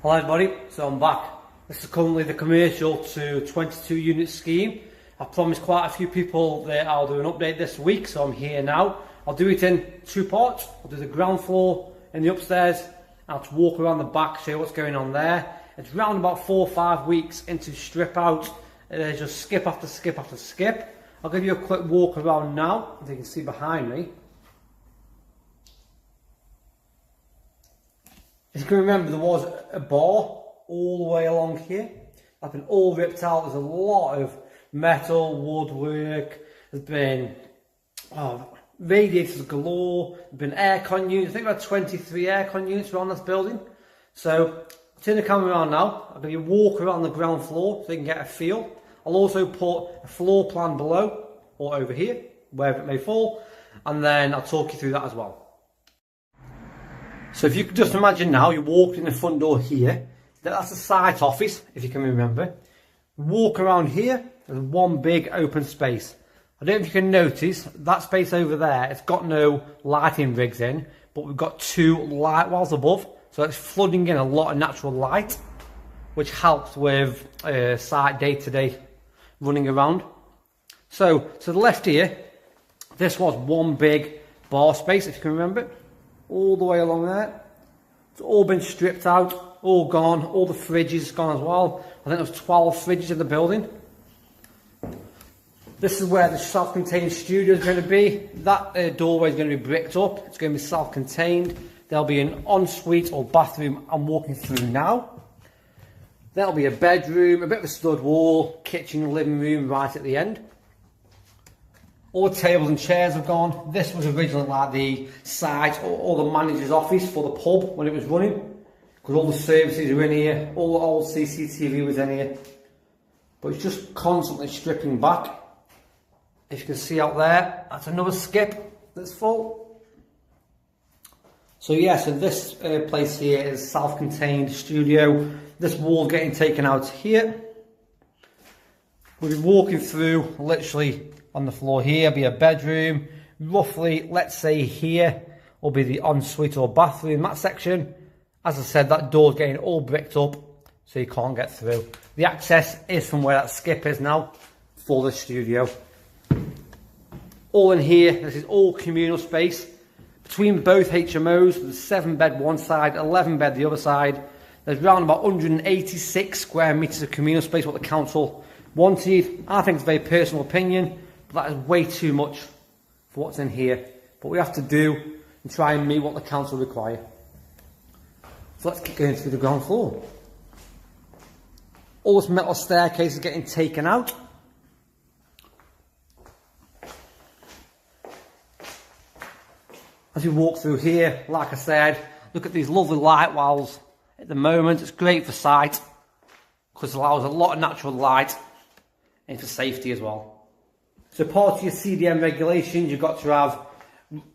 Hello everybody, so I'm back. This is currently the commercial to 22 unit scheme. I promised quite a few people that I'll do an update this week, so I'm here now. I'll do it in two parts. I'll do the ground floor and the upstairs. I'll just walk around the back, show you what's going on there. It's around about 4 or 5 weeks into strip out. Just skip after skip after skip. I'll give you a quick walk around now, as you can see behind me. As you can remember, there was a bar all the way along here. That's been all ripped out. There's a lot of metal, woodwork. There's been radiators galore. There's been aircon units. I think about 23 aircon units around this building. So, I'll turn the camera around now. I'll give you a walk around the ground floor so you can get a feel. I'll also put a floor plan below or over here, wherever it may fall, and then I'll talk you through that as well. So if you could just imagine now, you walk in the front door here, that's the site office, if you can remember. Walk around here, there's one big open space. I don't know if you can notice, that space over there, it's got no lighting rigs in, but we've got 2 light wells above, so it's flooding in a lot of natural light, which helps with site day-to-day running around. So, to the left here, this was one big bar space, if you can remember. All the way along there. It's all been stripped out, all gone, all the fridges gone as well. I think there's 12 fridges in the building. This is where the self-contained studio is going to be. That doorway is going to be bricked up. It's going to be self-contained. There'll be an ensuite or bathroom I'm walking through now. There'll be a bedroom, a bit of a stud wall, kitchen, living room right at the end. All the tables and chairs have gone. This was originally like the site or the manager's office for the pub when it was running. Because all the services are in here, all the old CCTV was in here. But it's just constantly stripping back. If you can see out there, that's another skip that's full. So yeah, so this place here is self-contained studio. This wall's getting taken out here. We'll be walking through literally on the floor here, be a bedroom. Roughly, let's say here will be the ensuite or bathroom, that section. As I said, that door's getting all bricked up, so you can't get through. The access is from where that skip is now for the studio. All in here, this is all communal space. Between both HMOs, there's 7 bed one side, 11 bed the other side. There's around about 186 square metres of communal space, what the council wanted. I think it's a very personal opinion, but that is way too much for what's in here. But we have to do and try and meet what the council require. So let's keep going through the ground floor. All this metal staircase is getting taken out. As we walk through here, like I said, look at these lovely light wells at the moment. It's great for sight because it allows a lot of natural light and for safety as well. So part of your CDM regulations, you've got to have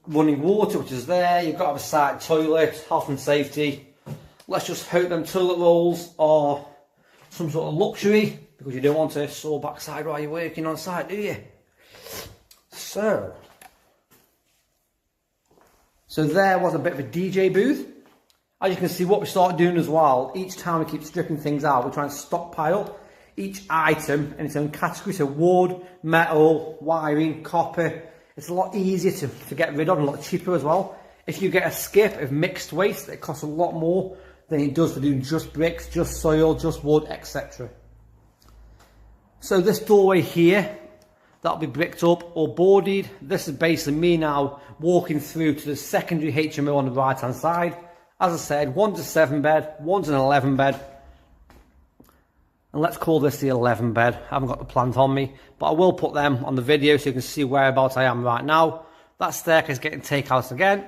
running water, which is there. You've got to have a site toilet, health and safety. Let's just hope them toilet rolls are some sort of luxury, because you don't want to sore backside while you're working on site, do you? So there was a bit of a DJ booth. As you can see, what we started doing as well, each time we keep stripping things out, we're trying to stockpile each item in its own category. So wood, metal, wiring, copper. It's a lot easier to get rid of and a lot cheaper as well. If you get a skip of mixed waste, it costs a lot more than it does for doing just bricks, just soil, just wood, etc. So this doorway here, that'll be bricked up or boarded. This is basically me now walking through to the secondary HMO on the right hand side. As I said, one's a 7 bed, one's an 11 bed. And let's call this the 11 bed. I haven't got the plans on me, but I will put them on the video so you can see whereabouts I am right now. That staircase is getting taken out again.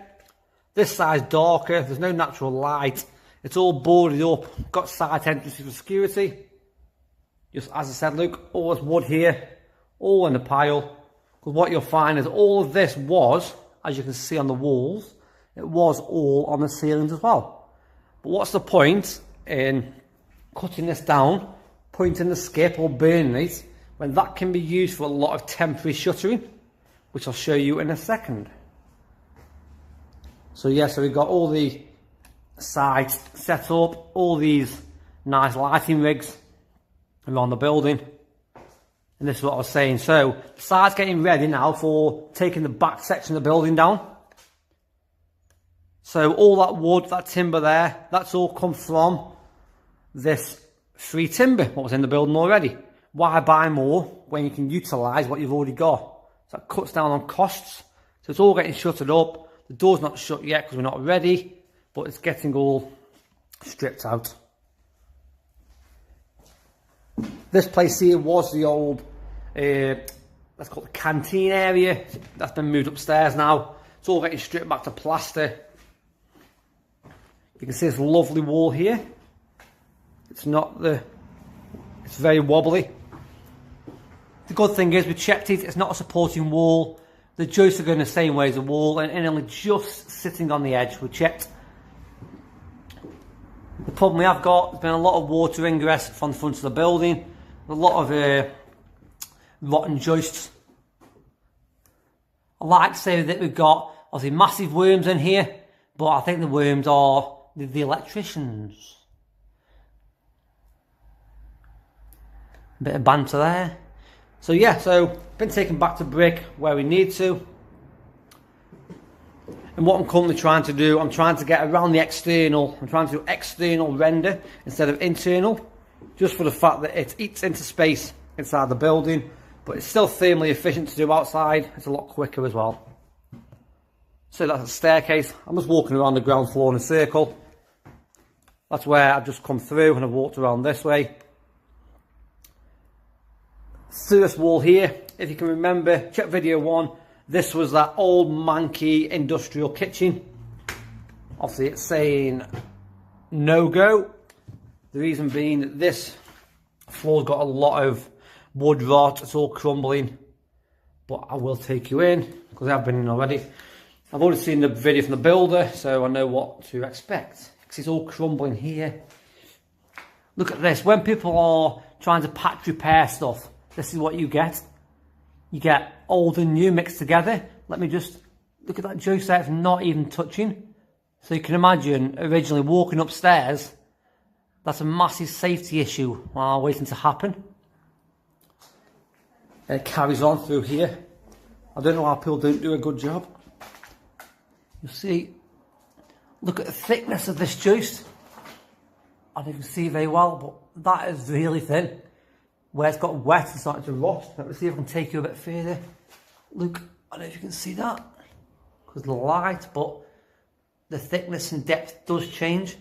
This side's darker, there's no natural light. It's all boarded up, got side entrances for security. Just as I said, look, all this wood here, all in a pile. Because what you'll find is all of this was, as you can see on the walls, it was all on the ceilings as well. But what's the point in cutting this down, putting in the skip or burning it, when that can be used for a lot of temporary shuttering, which I'll show you in a second. So yeah, so we've got all the site set up, all these nice lighting rigs around the building. And this is what I was saying. So the site's getting ready now for taking the back section of the building down. So all that wood, that timber there, that's all come from this free timber, what was in the building already. Why buy more when you can utilise what you've already got? So that cuts down on costs. So it's all getting shuttered up. The door's not shut yet because we're not ready, but it's getting all stripped out. This place here was the old, let's call it the canteen area. That's been moved upstairs now. It's all getting stripped back to plaster. You can see this lovely wall here. It's very wobbly. The good thing is we checked it, it's not a supporting wall. The joists are going the same way as the wall and only just sitting on the edge. We checked. The problem we have got, there's been a lot of water ingress from the front of the building. A lot of rotten joists. I like to say that we've got obviously massive worms in here, but I think the worms are the electricians. A bit of banter there. So yeah, so been taken back to brick where we need to. And what I'm currently trying to do, I'm trying to get around the external. I'm trying to do external render instead of internal, just for the fact that it eats into space inside the building, but it's still thermally efficient to do outside. It's a lot quicker as well. So that's a staircase. I'm just walking around the ground floor in a circle. That's where I've just come through and I've walked around this way. First wall here, if you can remember, check video 1. This was that old manky industrial kitchen. Obviously it's saying no go. The reason being that this floor's got a lot of wood rot, it's all crumbling. But I will take you in, because I've been in already. I've already seen the video from the builder, so I know what to expect. Because it's all crumbling here. Look at this, when people are trying to patch repair stuff, this is what you get. You get old and new mixed together. Let me just look at that joist there, it's not even touching. So you can imagine originally walking upstairs, that's a massive safety issue while waiting to happen. It carries on through here. I don't know how people don't do a good job. You see, look at the thickness of this joist. I don't even see very well, but that is really thin. Where it's got wet and starting to rot. Let me see if I can take you a bit further. Look, I don't know if you can see that, because of the light, but the thickness and depth does change.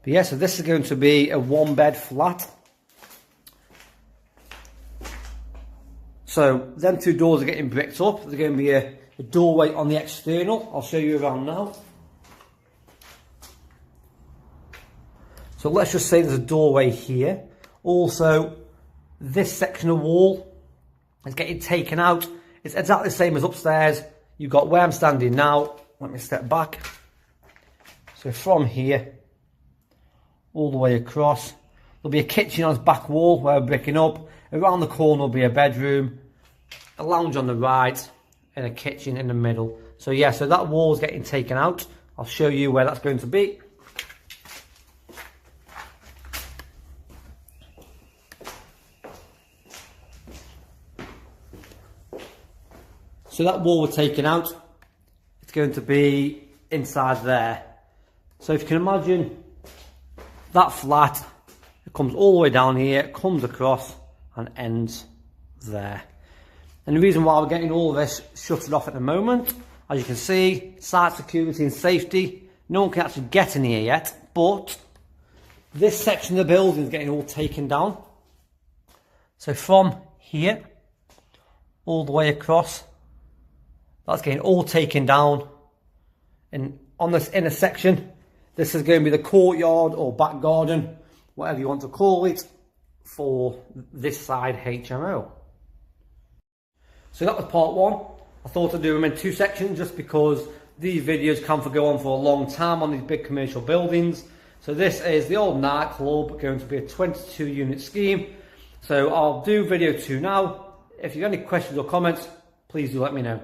But yeah, so this is going to be a 1-bed flat. So them 2 doors are getting bricked up. There's going to be a doorway on the external. I'll show you around now. So let's just say there's a doorway here. Also, this section of wall is getting taken out. It's exactly the same as upstairs. You've got where I'm standing now. Let me step back. So from here, all the way across, there'll be a kitchen on its back wall where we're bricking up. Around the corner will be a bedroom, a lounge on the right, and a kitchen in the middle. So yeah, so that wall is getting taken out. I'll show you where that's going to be. So that wall we're taking out, it's going to be inside there. So if you can imagine that flat, it comes all the way down here, comes across and ends there. And the reason why we're getting all of this shuttered off at the moment, as you can see, site security and safety, no one can actually get in here yet, but this section of the building is getting all taken down. So from here, all the way across, that's getting all taken down. And on this inner section, this is going to be the courtyard or back garden, whatever you want to call it, for this side HMO. So that was part 1. I thought I'd do them in 2 sections just because these videos can go on for a long time on these big commercial buildings. So this is the old nightclub, going to be a 22 unit scheme. So I'll do video 2 now. If you have any questions or comments, please do let me know.